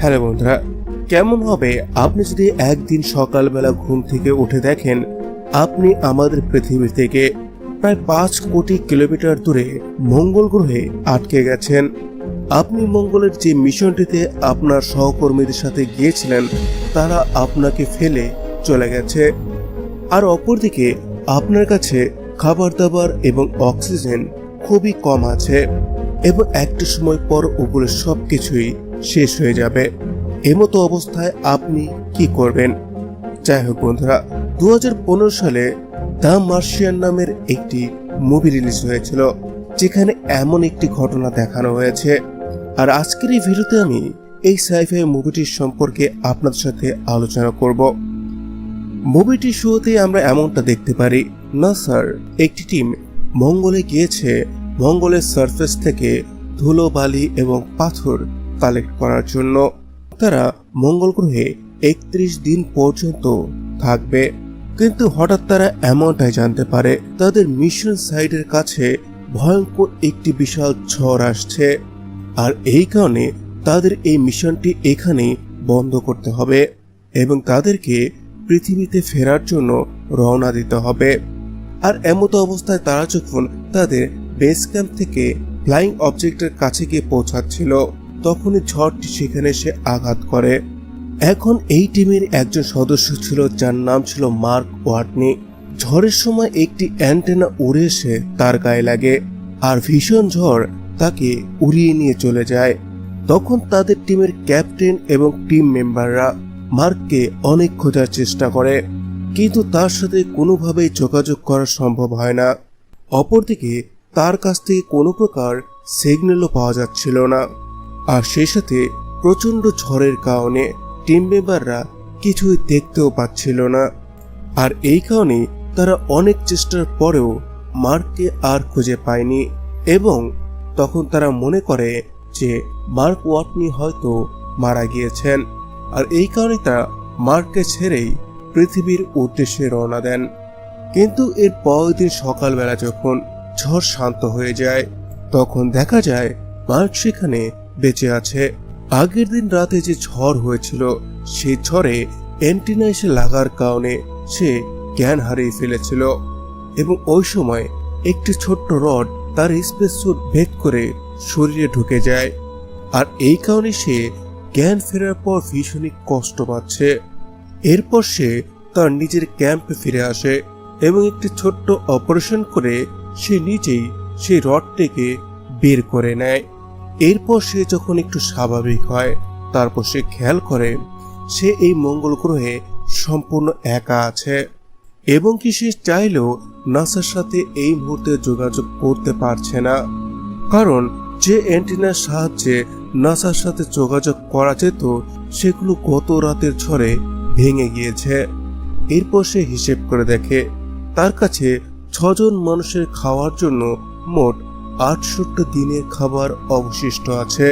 Hello বন্ধুরা, কেমন হবে আপনি যদি একদিন সকালবেলা ঘুম থেকে উঠে দেখেন আপনি আমাদের পৃথিবী থেকে প্রায় 5 কোটি কিলোমিটার দূরে মঙ্গল গ্রহে আটকে গেছেন। আপনি মঙ্গলের যে মিশনটিতে আপনার সহকর্মীদের সাথে গিয়েছিলেন তারা আপনাকে ফেলে চলে গেছে, আর অপরদিকে আপনার কাছে খাবার দাবার এবং অক্সিজেন খুবই কম আছে এবং একটা সময় পর ওগুলো সবকিছুই শেষ হয়ে যাবে। এমতো অবস্থায় আপনি কি করবেন? যাই হোক বন্ধুরা, 2015 সালে দ্য মার্শিয়ান নামের একটি মুভি রিলিজ হয়েছিল যেখানে এমন একটি ঘটনা দেখানো হয়েছে। আর আজকের এই ভিডিওতে আমি এই সাইফাই মুভিটির সম্পর্কে আপনাদের সাথে আলোচনা করব। মুভিটির শুরুতে আমরা এমনটা দেখতে পারি, নাসার একটি টিম মঙ্গলে গিয়েছে মঙ্গলের সারফেস থেকে ধুলো বালি এবং পাথর কালেক্ট করার জন্য। তারা মঙ্গল গ্রহে 31 দিন পর্যন্ত থাকবে, কিন্তু হঠাৎ তারা এমনটাই জানতে পারে তাদের মিশন সাইটের কাছে ভয়ঙ্কর একটি বিশাল ঝড় আসছে, আর এই কারণে তাদের এই মিশনটি এখানে বন্ধ করতে হবে এবং তাদেরকে পৃথিবীতে ফেরার জন্য রওনা দিতে হবে। আর এমতো অবস্থায় তারা যখন তাদের বেস ক্যাম্প থেকে ফ্লাইং অবজেক্টের কাছে গিয়ে পৌঁছাচ্ছিল তখনই ঝড়টি সেখানে এসে আঘাত করে। এখন এই টিমের একজন সদস্য ছিল যার নাম ছিল মার্ক ওয়াটনি। ঝড়ের সময় একটি অ্যান্টেনা উড়ে এসে তার গায়ে লাগে আর ভীষণ ঝড় তাকে উড়িয়ে নিয়ে চলে যায়। তখন তাদের টিমের ক্যাপ্টেন এবং টিম মেম্বাররা মার্ককে অনেক খোঁজার চেষ্টা করে, কিন্তু তার সাথে কোনোভাবেই যোগাযোগ করা সম্ভব হয় না। অপরদিকে তার কাছ থেকে কোনো প্রকার সিগন্যালও পাওয়া যাচ্ছিল না, আর সেই সাথে প্রচন্ড ঝড়ের কারণে টিম মেম্বাররা কিছুই দেখতেও পাচ্ছিল না। আর এই কারণে তারা অনেক চেষ্টার পরেও মার্ককে আর খুঁজে পায়নি এবং তখন তারা মনে করে যে মার্ক ওয়াটনি হয়তো মারা গিয়েছেন, আর এই কারণে তারা মার্ককে ছেড়েই পৃথিবীর উদ্দেশ্যে রওনা দেন। কিন্তু এর পরের দিন সকালবেলা যখন ঝড় শান্ত হয়ে যায় তখন দেখা যায় মার্ক সেখানে বেঁচে আছে। আগের দিন রাতে যে ঝড় হয়েছিল সেই ঝড়ে অ্যান্টেনা এসে লাগার কারণে সে জ্ঞান হারিয়ে ফেলেছিল এবং ওই সময় একটি ছোট্ট রড তার স্পেস স্যুট ভেদ করে শরীরে ঢুকে যায়, আর এই কারণে সে জ্ঞান ফেরার পর ভীষণই কষ্ট পাচ্ছে। এরপর সে তার নিজের ক্যাম্পে ফিরে আসে এবং একটি ছোট্ট অপারেশন করে সে নিজেই সেই রডটিকে বের করে নেয়। এরপর সে যখন একটু স্বাভাবিক হয় তারপর সে খেয়াল করে সে এই মঙ্গল গ্রহে সম্পূর্ণ একা আছে এবং কি সে চাইলেও নাসার সাথে এই মুহূর্তে যোগাযোগ করতে পারছে না, কারণ যে অ্যান্টেনার সাহায্যে নাসার সাথে যোগাযোগ করা যেত সেগুলো গত রাতের ঝড়ে ভেঙে গিয়েছে। এরপর সে হিসেব করে দেখে তার কাছে 6 জন মানুষের খাওয়ার জন্য মোট 68 দিনের খাবার অবশিষ্ট আছে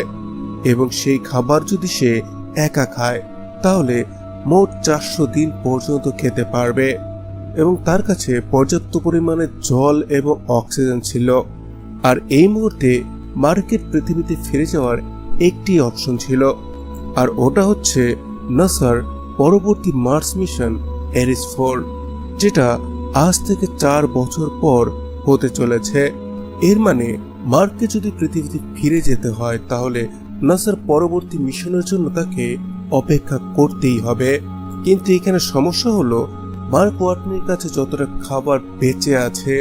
এবং সেই খাবার যদি সে একা খায় তাহলে মোট 400 দিন পর্যন্ত খেতে পারবে এবং তার কাছে পর্যাপ্ত পরিমাণে জল এবং অক্সিজেন ছিল। আর এই মুহূর্তে মার্কের পৃথিবীতে ফিরে যাওয়ার একটি অপশন ছিল, আর ওটা হচ্ছে নাসার পরবর্তী মার্স মিশন এরিস 4, যেটা আজ থেকে 4 বছর পর হতে চলেছে। এর মানে মার্ককে যদি পৃথিবীতে ফিরে যেতে হয় তাহলে নাসার পরবর্তী মিশনের জন্য তাকে অপেক্ষা করতেই হবে। কিন্তু এখানে সমস্যা হলো মার্ক ওয়াটনির কাছে যতটা খাবার বেঁচে আছে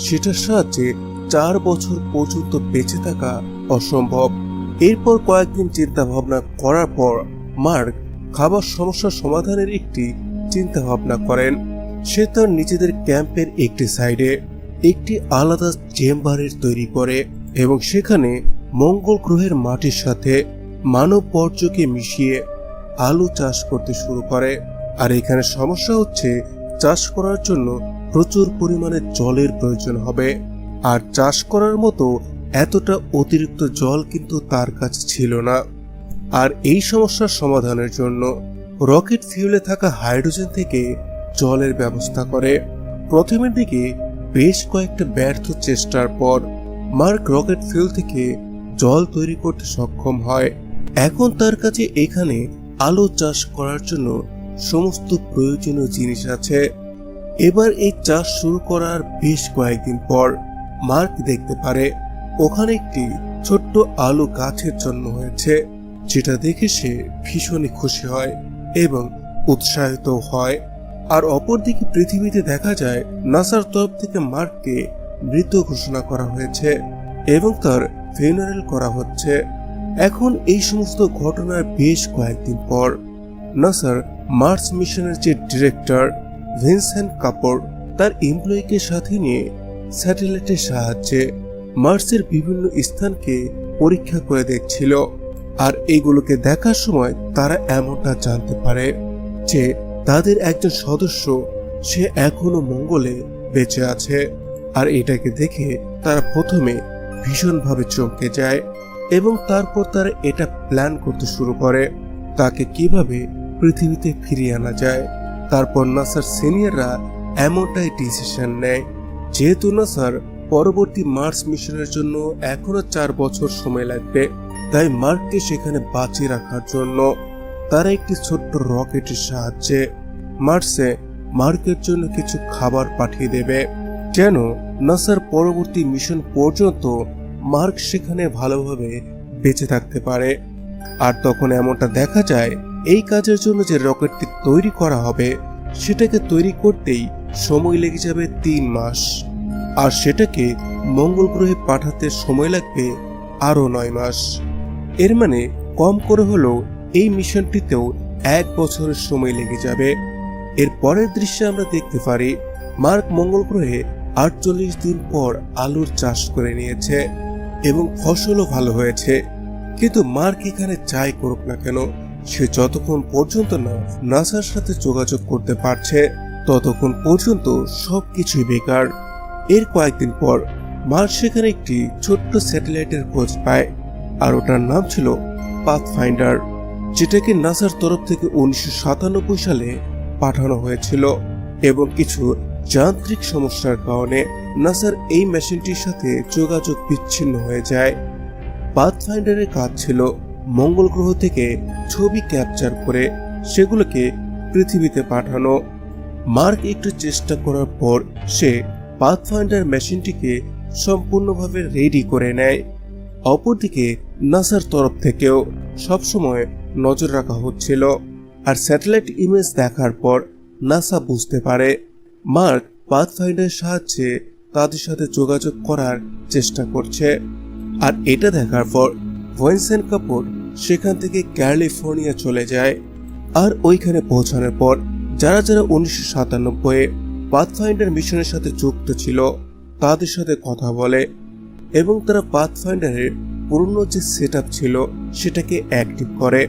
সেটার সাহায্যে 4 বছর পর্যন্ত বেঁচে থাকা অসম্ভব। এরপর কয়েকদিন চিন্তা ভাবনা করার পর মার্ক খাবার সমস্যার সমাধানের একটি চিন্তা ভাবনা করেন। সে তার নিজেদের ক্যাম্পের একটি সাইডে একটি আলাদা চেম্বারের তৈরি করে এবং সেখানে মঙ্গল গ্রহের মাটির সাথে মানব বর্জ্যকে মিশিয়ে আলু চাষ করতে শুরু করে। আর এখানে সমস্যা হচ্ছে চাষ করার জন্য প্রচুর পরিমাণে জলের প্রয়োজন হবে, আর চাষ করার মতো এতটা অতিরিক্ত জল কিন্তু তার কাছে ছিল না। আর এই সমস্যার সমাধানের জন্য রকেট ফিউলে থাকা হাইড্রোজেন থেকে জলের ব্যবস্থা করে। প্রথমের দিকে বেশ কয়েকটা ব্যর্থ চেষ্টার পর মার্ক রকেট ফিউল থেকে জল তৈরি করতে সক্ষম হয়, এখন তার কাছে এখানে আলু চাষ করার জন্য সমস্ত প্রয়োজনীয় জিনিস আছে। এবার এই চাষ শুরু করার বেশ কয়েকদিন পর মার্ক দেখতে পারে ওখানে একটি ছোট্ট আলু গাছের জন্ম হয়েছে, যেটা দেখে সে ভীষণই খুশি হয় এবং উৎসাহিত হয়। আর অপরদিকে পৃথিবীতে দেখা যায় নাসার তরফ থেকে মার্ককে মৃত ঘোষণা করা হয়েছে এবং তার ফিউনারেল করা হচ্ছে। এখন এই সমস্ত ঘটনার বেশ কয়েকদিন পর নাসার মার্স মিশনের যে ডিরেক্টর ভিনসেন্ট কাপড় তার এমপ্লয়িকে সাথে নিয়ে স্যাটেলাইটের সাহায্যে মার্সের বিভিন্ন স্থানকে পরীক্ষা করে দেখছিল। আর এইগুলোকে দেখার সময় তারা এমনটা জানতে পারে যে তাদের একজন সদস্য সে এখনো মঙ্গলে বেঁচে আছে। আর এটাকে দেখে তারা প্রথমে ভীষণভাবে চমকে যায় এবং তারপর তারা এটা প্ল্যান করতে শুরু করে তাকে কিভাবে পৃথিবীতে ফিরিয়ে আনা যায়। তারপর নাসার সিনিয়ররা এমনটাই ডিসিশন নেয়, যেহেতু নাসার পরবর্তী মার্স মিশনের জন্য এখনো 4 বছর সময় লাগবে, তাই মার্ককে সেখানে বাঁচিয়ে রাখার জন্য তারা একটি ছোট্ট রকেটের সাহায্যে মার্সে মার্কের জন্য কিছু খাবার পাঠিয়ে দেবে, যেন নাসার পরবর্তী মিশন পর্যন্ত মার্ক সেখানে ভালোভাবে বেঁচে থাকতে পারে। আর তখন এমনটা দেখা যায় এই কাজের জন্য যে রকেটটি তৈরি করা হবে সেটাকে তৈরি করতেই সময় লেগে যাবে 3 মাস, আর সেটাকে মঙ্গল গ্রহে পাঠাতে সময় লাগবে আরো 9 মাস। এর মানে কম করে হলেও এই মিশনটিতেও 1 বছরের সময় লেগে যাবে। এর পরের দৃশ্যে আমরা দেখতে পারি মার্ক মঙ্গল গ্রহে 48 দিন পর আলুর চাষ করে নিয়েছে এবং ফসলও ভালো হয়েছে। কিন্তু মার্ক এখানে যাই করুক না কেন, সে যতক্ষণ পর্যন্ত না নাসার সাথে যোগাযোগ করতে পারছে ততক্ষণ পর্যন্ত সবকিছুই বেকার। এর কয়েকদিন পর মার্ক সেখানে একটি ছোট্ট স্যাটেলাইটের খোঁজ পায়, আর ওটার নাম ছিল পাথফাইন্ডার, যেটাকে নাসার তরফ থেকে 1997 সালে পাঠানো হয়েছিল এবং কিছু যান্ত্রিক সমস্যার কারণে নাসার এই মেশিনটির সাথে যোগাযোগ বিচ্ছিন্ন হয়ে যায়। পাথফাইন্ডারের কাজ ছিল মঙ্গল গ্রহ থেকে ছবি ক্যাপচার করে সেগুলোকে পৃথিবীতে পাঠানো। মার্ক একটু চেষ্টা করার পর সে পাথফাইন্ডার মেশিনটিকে সম্পূর্ণভাবে রেডি করে নেয়। অপরদিকে নাসার তরফ থেকেও সবসময় নজর রাখা হচ্ছিল, আর স্যাটেলাইট ইমেজ দেখার পর নাসা বুঝতে পারে মার্ক পাথফাইন্ডারের সাহায্যে তাদের সাথে যোগাযোগ করার চেষ্টা করছে। আর এটা দেখার পর ভিনসেন্ট কাপড় সেখান থেকে ক্যালিফোর্নিয়া চলে যায়। আর ওইখানে পৌঁছানোর পর যারা যারা 1997 পাথফাইন্ডার মিশনের সাথে যুক্ত ছিল তাদের সাথে কথা বলে এবং তারা পাথফাইন্ডারের পুরনো যে সেটআপ ছিল সেটাকে অ্যাক্টিভ করে,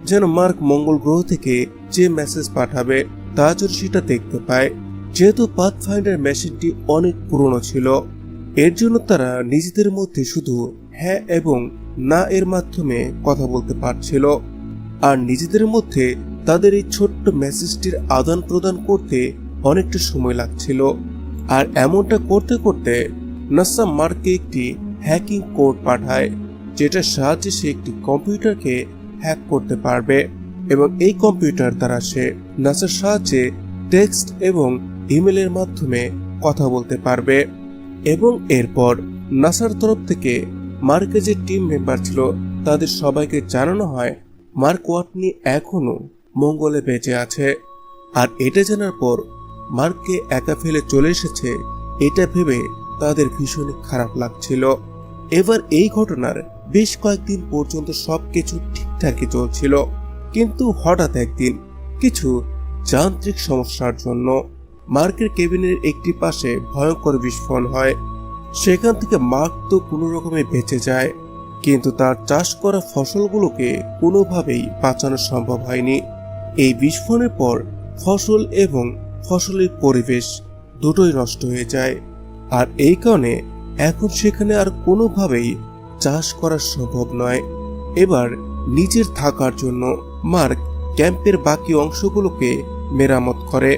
যেন মার্ক মঙ্গল গ্রহ থেকে যে মেসেজ পাঠাবে তা যেন সেটা দেখতে পায়। যেহেতু পাথফাইন্ডার মেশিনটি অনেক পুরনো ছিল, এর জন্য তারা নিজেদের মধ্যে শুধু হ্যাঁ এবং না এর মাধ্যমে কথা বলতে পারছিল, আর নিজেদের মধ্যে তাদের এই ছোট্ট মেসেজটির আদান প্রদান করতে অনেকটা সময় লাগছিল। আর এমনটা করতে করতে নাসা মার্ককে একটি হ্যাকিং কোড পাঠায়, যেটার সাহায্যে সে একটি কম্পিউটারকে হ্যাক করতে পারবে এবং এই কম্পিউটার দ্বারা সে নাসার সাহায্যে টেক্সট এবং ইমেলের মাধ্যমে কথা বলতে পারবে। এবং এরপর নাসার তরফ থেকে মার্কের যে টিম মেম্বার ছিল তাদের সবাইকে জানানো হয় মার্ক ওয়াটনি এখনো মঙ্গলে বেঁচে আছে। আর এটা জানার পর মার্ককে একা ফেলে চলে এসেছে এটা ভেবে তাদের ভীষণ খারাপ লাগছিল। এবার এই ঘটনার বেশ কয়েকদিন পর্যন্ত সবকিছু ঠিকঠাকই চলছিল, কিন্তু হঠাৎ একদিন কিছু যান্ত্রিক সমস্যার জন্য মার্কের কেবিনের একটি পাশে ভয়ঙ্কর বিস্ফোরণ হয়। সেখান থেকে মার্ক তো কোনো রকমে বেঁচে যায়, কিন্তু তার চাষ করা ফসলগুলোকে কোনোভাবেই বাঁচানো সম্ভব হয়নি। এই বিস্ফোরণের পর ফসল এবং ফসলের পরিবেশ দুটোই নষ্ট হয়ে যায়, আর এই কারণে এখন সেখানে আর কোনোভাবেই চাষ করা সম্ভব নয়। এবার নিজের থাকার জন্য মার্ক ক্যাম্পের বাকি অংশগুলোকে মেরামত করে,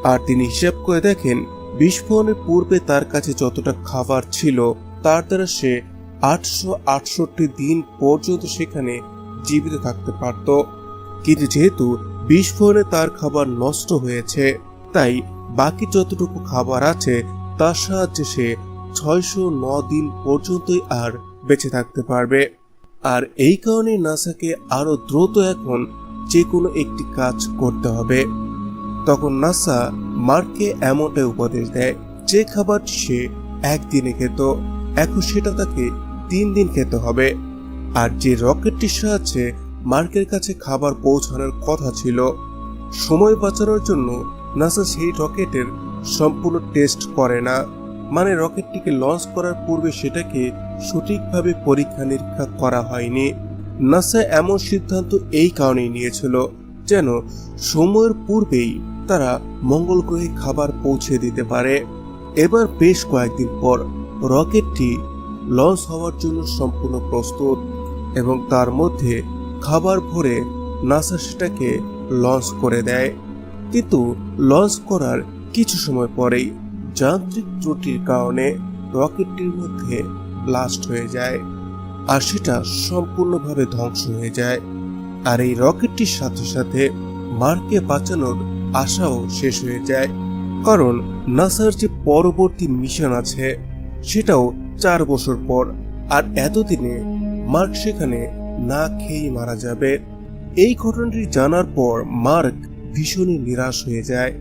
আর তিনি হিসাব করে দেখেন বিস্ফোরণের পূর্বে তার কাছে যতটা খাবার ছিল তার দ্বারা সে 868 দিন পর্যন্ত সেখানে জীবিত থাকতে পারত, কিন্তু যেহেতু বিস্ফোরণে তার খাবার নষ্ট হয়েছে, তাই বাকি যতটুকু খাবার আছে তার সাহায্যে সে 609 দিন পর্যন্তই আর বেঁচে থাকতে পারবে। আর এই কারণে নাসাকে আরো দ্রুত এখন যে কোনো একটি কাজ করতে হবে। তখন নাসা মার্ককে এমনটাই উপদেশ দেয়, যে খাবারটি সে একদিনে খেত এখন সেটা তাকে 3 দিন খেতে হবে। আর যে রকেটটির সাহায্যে মার্কের কাছে খাবার পৌঁছানোর কথা ছিল, সময় বাঁচানোর জন্য নাসা সেই রকেটের সম্পূর্ণ টেস্ট করে না, মানে রকেটটিকে লঞ্চ করার পূর্বে সেটাকে সঠিকভাবে পরীক্ষা নিরীক্ষা করা হয়নি। নাসা এমন সিদ্ধান্ত এই কারণেই নিয়েছিল যেন সময়ের পূর্বেই তারা মঙ্গল গ্রহে খাবার পৌঁছে দিতে পারে। এবার বেশ কয়েকদিন পর রকেটটি লঞ্চ হওয়ার জন্য সম্পূর্ণ প্রস্তুত এবং তার মধ্যে খাবার ভরে নাসা সেটাকে লঞ্চ করে দেয়। কিন্তু লঞ্চ করার কিছু সময় পরেই যান্ত্রিক ত্রুটির কারণে রকেটটির মধ্যে ব্লাস্ট হয়ে যায় আর সেটা সম্পূর্ণভাবে ধ্বংস হয়ে যায়। আর এই রকেটটির সাথে সাথে মার্ককে বাঁচানোর আশাও শেষ হয়ে যায়, কারণ নাসার যে পরবর্তী মিশন আছে সেটাও 4 বছর পর, আর এতদিনে মার্ক সেখানে না খেয়েই মারা যাবে। এই ঘটনাটি জানার পর মার্ক ভীষণই নিরাশ হয়ে যায়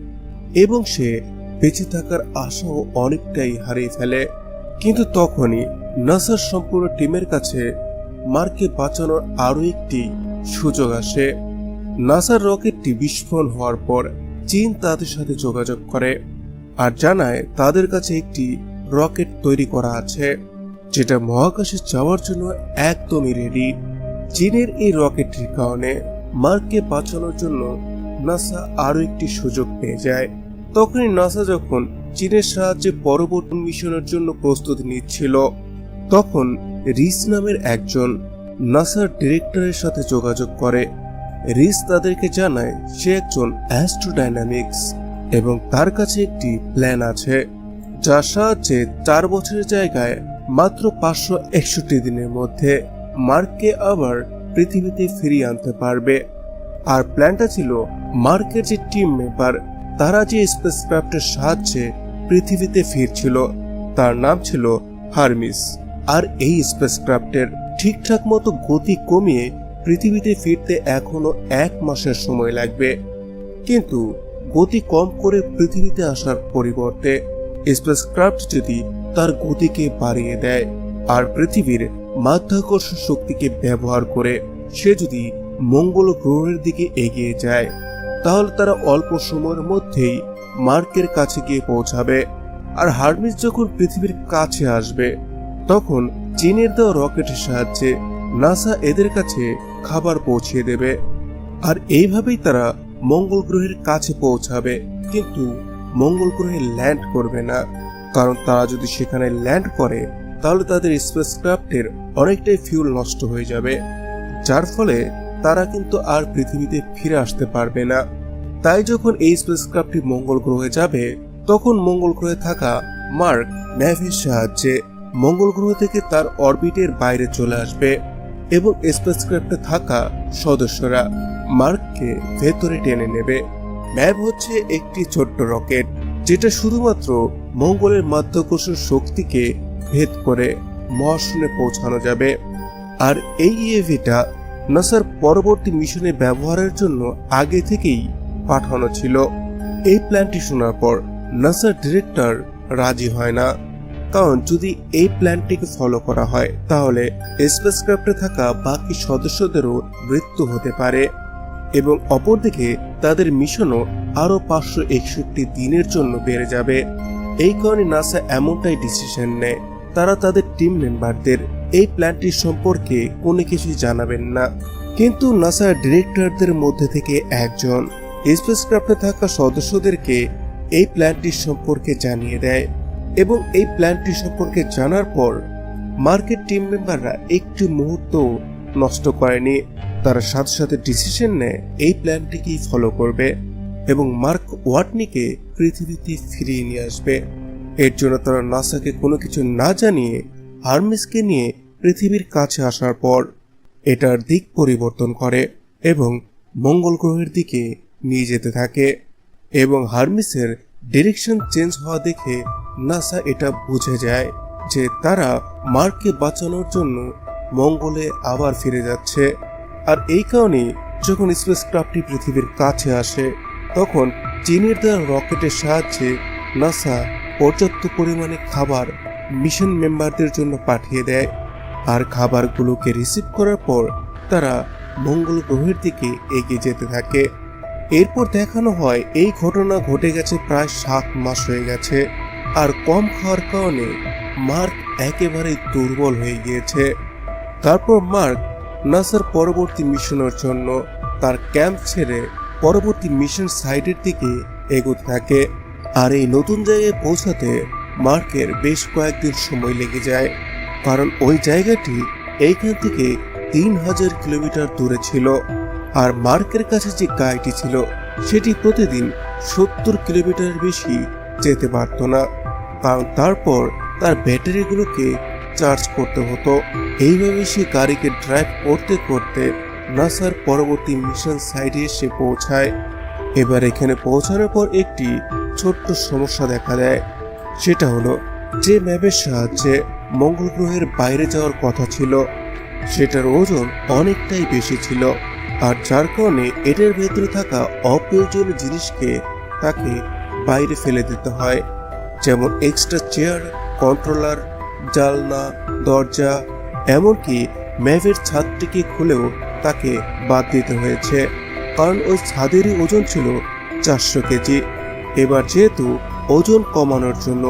এবং সে বেঁচে থাকার আশাও অনেকটাই হারিয়ে ফেলে। কিন্তু তখনই নাসার সম্পূর্ণ টিমের কাছে মার্ককে বাঁচানোর আরো একটি সুযোগ আসে। নাসার রকেটটি বিস্ফোরণ হওয়ার পর চীন তাদের সাথে যোগাযোগ করে আর জানায় তাদের কাছে একটি রকেট তৈরি করা আছে যেটা মহাকাশে যাওয়ার জন্য একদমই রেডি। চীনের এই রকেটটির কারণে মার্ককে বাঁচানোর জন্য নাসা আরো একটি সুযোগ পেয়ে যায়। তখনই নাসা যখন চীনের সাহায্যে পরবর্তী মিশনের জন্য প্রস্তুতি নিচ্ছিল, তখন রিস নামের একজন নাসার ডিরেক্টরের সাথে যোগাযোগ করে। রিস তাদেরকে জানায় সে একজন অ্যাস্ট্রোডাইনামিক্স এবং তার কাছে একটি প্ল্যান আছে যার সাহায্যে 4 বছরের জায়গায় মাত্র 561 দিনের মধ্যে মার্ককে আবার পৃথিবীতে ফিরিয়ে আনতে পারবে। আর প্ল্যানটা ছিল মার্কের যে টিম মেম্বার তারা যে স্পেসক্রাফটের সাহায্যে পৃথিবীতে ফিরছিল তার নাম ছিল হারমিস, আর এই স্পেসক্রাফটের ঠিকঠাক মতো গতি কমিয়ে পৃথিবীতে ফিরতে এখনো 1 মাসের সময় লাগবে। কিন্তু গতি কম করে পৃথিবীতে আসার পরিবর্তে স্পেসক্রাফট যদি তার গতিকে বাড়িয়ে দেয় আর পৃথিবীর মাধ্যাকর্ষণ শক্তিকে ব্যবহার করে সে যদি মঙ্গল গ্রহের দিকে এগিয়ে যায়, তাহলে তারা অল্প সময়ের মধ্যেই মার্কের কাছে গিয়ে পৌঁছাবে। আর হারমিস যখন পৃথিবীর কাছে আসবে তখন চীনের দেওয়া রকেটের সাহায্যে নাসা এদের কাছে খাবার পৌঁছিয়ে দেবে আর এইভাবেই তারা মঙ্গল গ্রহের কাছে পৌঁছাবে। কিন্তু মঙ্গল গ্রহে ল্যান্ড করবে না, কারণ তারা যদি সেখানে ল্যান্ড করে তাহলে তাদের স্পেসক্রাফটের অনেকটাই ফিউল নষ্ট হয়ে যাবে, যার ফলে তারা কিন্তু আর পৃথিবীতে ফিরে আসতে পারবে না। তাই যখন এই স্পেসক্রাফটটি মঙ্গল গ্রহে যাবে তখন মঙ্গল গ্রহে থাকা মার্ক ন্যাভির সাহায্যে মঙ্গল গ্রহ থেকে তার অরবিটের বাইরে চলে আসবে এবং স্পেসক্রাফটে থাকা সদস্যরা মার্ককে ভেতরে টেনে নেবে। ম্যাভ হচ্ছে একটি ছোট্ট রকেট যেটা শুধুমাত্র মঙ্গলের মাধ্যাকর্ষণ শক্তিকে ভেদ করে মহাশূন্যে পৌঁছানো যাবে। আর এই ইএভিটা নাসার পরবর্তী মিশনে ব্যবহারের জন্য আগে থেকেই পাঠানো ছিল। এই প্ল্যানটি শোনার পর নাসার ডিরেক্টর রাজি হয় না, কারণ যদি এই প্ল্যানটিকে ফলো করা হয় তাহলে স্পেসক্রাফটে থাকা বাকি সদস্যদেরও মৃত্যু হতে পারে এবং অপরদিকে তাদের মিশনও আরো 561 দিনের জন্য বেড়ে যাবে। এই কারণে নাসা এমনটাই ডিসিশন নেয় তারা তাদের টিম মেম্বারদের এই প্ল্যানটি সম্পর্কে কোনো কিছুই জানাবেন না। কিন্তু নাসার ডিরেক্টরদের মধ্যে থেকে একজন স্পেসক্রাফটে থাকা সদস্যদেরকে এই প্ল্যানটি সম্পর্কে জানিয়ে দেয় এবং এই প্ল্যানটি সম্পর্কে জানার পর মার্কের টিম মেম্বাররা একটি মুহূর্ত নষ্ট করেনি, তারা সাথে সাথে ডিসিশন নেয় এই প্ল্যানটিকেই ফলো করবে এবং মার্ক ওয়াটনিকে পৃথিবীতে ফিরিয়ে নিয়ে আসবে। এর জন্য তারা নাসাকে কোনো কিছু না জানিয়ে হারমিসকে নিয়ে পৃথিবীর কাছে আসার পর এটার দিক পরিবর্তন করে এবং মঙ্গল গ্রহের দিকে নিয়ে যেতে থাকে। এবং হারমিসের ডিরেকশন চেঞ্জ হওয়া দেখে নাসা এটা বুঝে যায় যে তারা মার্ককে বাঁচানোর জন্য মঙ্গলে আবার ফিরে যাচ্ছে। আর এই কারণে যখন স্পেসক্রাফটটি পৃথিবীর কাছে আসে তখন চীনের দেওয়া রকেটের সাহায্যে নাসা পর্যাপ্ত পরিমাণে খাবার মিশন মেম্বারদের জন্য পাঠিয়ে দেয়। আর খাবারগুলোকে রিসিভ করার পর তারা মঙ্গল গ্রহের দিকে এগিয়ে যেতে থাকে। এরপর দেখানো হয় এই ঘটনা ঘটে গেছে প্রায় 7 মাস হয়ে গেছে। আর কম খাওয়ার কারণে মার্ক একেবারে দুর্বল হয়ে গিয়েছে। তারপর মার্ক নাসার পরবর্তী মিশনের জন্য তার ক্যাম্প ছেড়ে পরবর্তী মিশন সাইটের দিকে এগোতে থাকে। আর এই নতুন জায়গায় পৌঁছাতে মার্কের বেশ কয়েকদিন সময় লেগে যায়, কারণ ওই জায়গাটি এইখান থেকে 3000 কিলোমিটার দূরে ছিল। আর মার্কের কাছে যে গাড়িটি ছিল সেটি প্রতিদিন 70 কিলোমিটার বেশি যেতে পারত না, কারণ তারপর তার ব্যাটারিগুলোকে চার্জ করতে হতো। এইভাবে সে গাড়িকে ড্রাইভ করতে করতে নাসার পরবর্তী মিশন সাইটে এসে পৌঁছায়। এবার এখানে পৌঁছানোর পর একটি ছোট্ট সমস্যা দেখা দেয়। সেটা হলো যে ম্যাপের সাহায্যে মঙ্গল গ্রহের বাইরে যাওয়ার কথা ছিল সেটার ওজন অনেকটাই বেশি ছিল। আর যার কারণে এটার ভেতরে থাকা অপ্রয়োজনীয় জিনিসকে তাকে বাইরে ফেলে দিতে হয়, যেমন এক্সট্রা চেয়ার, কন্ট্রোলার, জানলা, দরজা, এমনকি ম্যাপের ছাদটিকে খুলেও তাকে বাদ দিতে হয়েছে, কারণ ওই ছাদেরই ওজন ছিল 400 কেজি। এবার যেহেতু ওজন কমানোর জন্য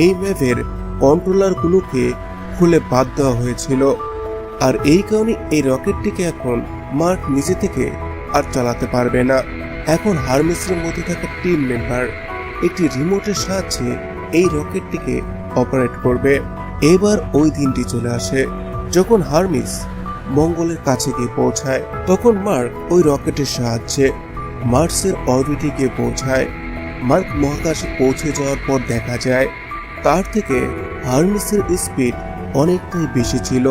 এই ম্যাপের কন্ট্রোলারগুলোকে খুলে বাদ দেওয়া হয়েছিল। আর এই কারণে এই রকেটটিকে এখন মার্ক নিজে থেকে আর চালাতে পারবে না। এখন হারমিসের মধ্যে থাকা টিম মেম্বার একটি রিমোটের সাহায্যে এই রকেটটিকে অপারেট করবে। এবার ওই দিনটি চলে আসে যখন হারমিস মঙ্গলের কাছে গিয়ে পৌঁছায়। তখন মার্ক ওই রকেটের সাহায্যে মার্সের অরবিটে গিয়ে পৌঁছায়। মার্ক মহাকাশে পৌঁছে যাওয়ার পর দেখা যায় তার থেকে হারমিসের স্পিড অনেকটাই বেশি ছিল।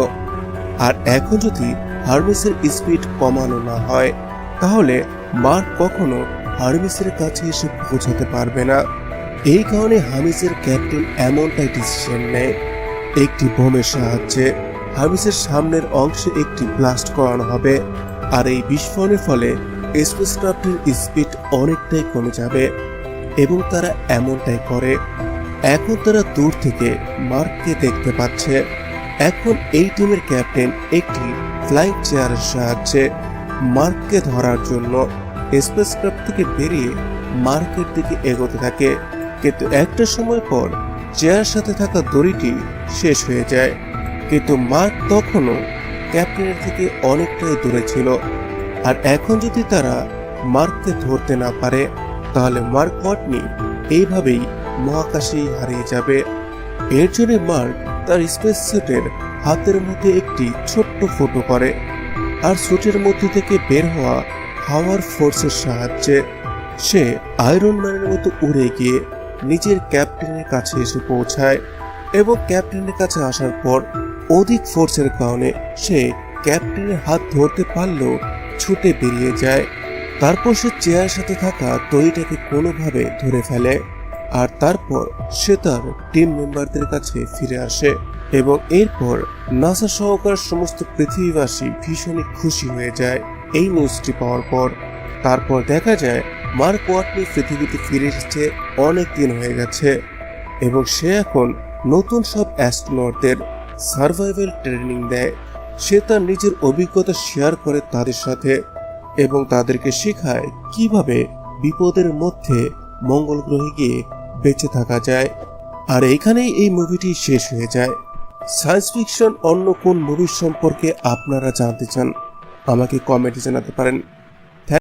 আর এখন যদি হারমিসের স্পিড কমানো না হয় তাহলে মার্ক কখনো হারমিসের কাছে এসে পৌঁছাতে পারবে না। এই কারণে হারমিসের ক্যাপ্টেন এমনটাই ডিসিশন নেয়, একটি বোমের সাহায্যে হারমিসের সামনের অংশে একটি ব্লাস্ট করানো হবে। আর এই বিস্ফোরণের ফলে স্পেসক্রাফটের স্পিড অনেকটাই কমে যাবে এবং তারা এমনটাই করে। এখন তারা দূর থেকে মার্ককে দেখতে পাচ্ছে। এখন এই টিমের ক্যাপ্টেন একটি ফ্লাইং চেয়ারের সাহায্যে মার্ককে ধরার জন্য স্পেসক্রাফট থেকে বেরিয়ে মার্কের দিকে এগোতে থাকে। কিন্তু একটা সময় পর চেয়ারের সাথে থাকা দড়িটি শেষ হয়ে যায়, কিন্তু মার্ক তখনও ক্যাপ্টেনের থেকে অনেকটাই দূরে ছিল। আর এখন যদি তারা মার্ককে ধরতে না পারে তাহলে মার্ক ওয়াটনি এইভাবেই মহাকাশেই হারিয়ে যাবে। এর জন্য মার্ক তার স্পেস স্যুটের হাতের মধ্যে একটি ছোট্ট ফুটো করে। আর স্যুটের মধ্যে থেকে বের হওয়া হাওয়ার ফোর্সের সাহায্যে সে আয়রন ম্যানের মতো উড়ে গিয়ে নিজের ক্যাপ্টেনের কাছে এসে পৌঁছায়। এবং ক্যাপ্টেনের কাছে আসার পর অধিক ফোর্সের কারণে সে ক্যাপ্টেনের হাত ধরতে পারলেও ছুটে বেরিয়ে যায়। তারপর সে চেয়ারের সাথে থাকা দড়িটাকে কোনোভাবে ধরে ফেলে। আর তারপর সে তার টিম মেম্বারদের কাছে ফিরে আসে এবং এরপর নাসা সহকারে সমস্ত পৃথিবীবাসী ভীষণই খুশি হয়ে যায় এই নিউজটি পাওয়ার পর। তারপর দেখা যায় মার্ক ওয়াটনি পৃথিবীতে ফিরে এসেছে, অনেক দিন হয়ে গেছে এবং সে এখন নতুন সব অ্যাস্ট্রোনটদের সার্ভাইভাল ট্রেনিং দেয়। সে তার নিজের অভিজ্ঞতা শেয়ার করে তাদের সাথে এবং তাদেরকে শেখায় কিভাবে বিপদের মধ্যে মঙ্গল গ্রহে গিয়ে বেঁচে থাকা যায়। আর এইখানেই এই মুভিটি শেষ হয়ে যায়। সায়েন্স ফিকশন অন্য কোন মুভির সম্পর্কে আপনারা জানতে চান আমাকে কমেন্টে জানাতে পারেন।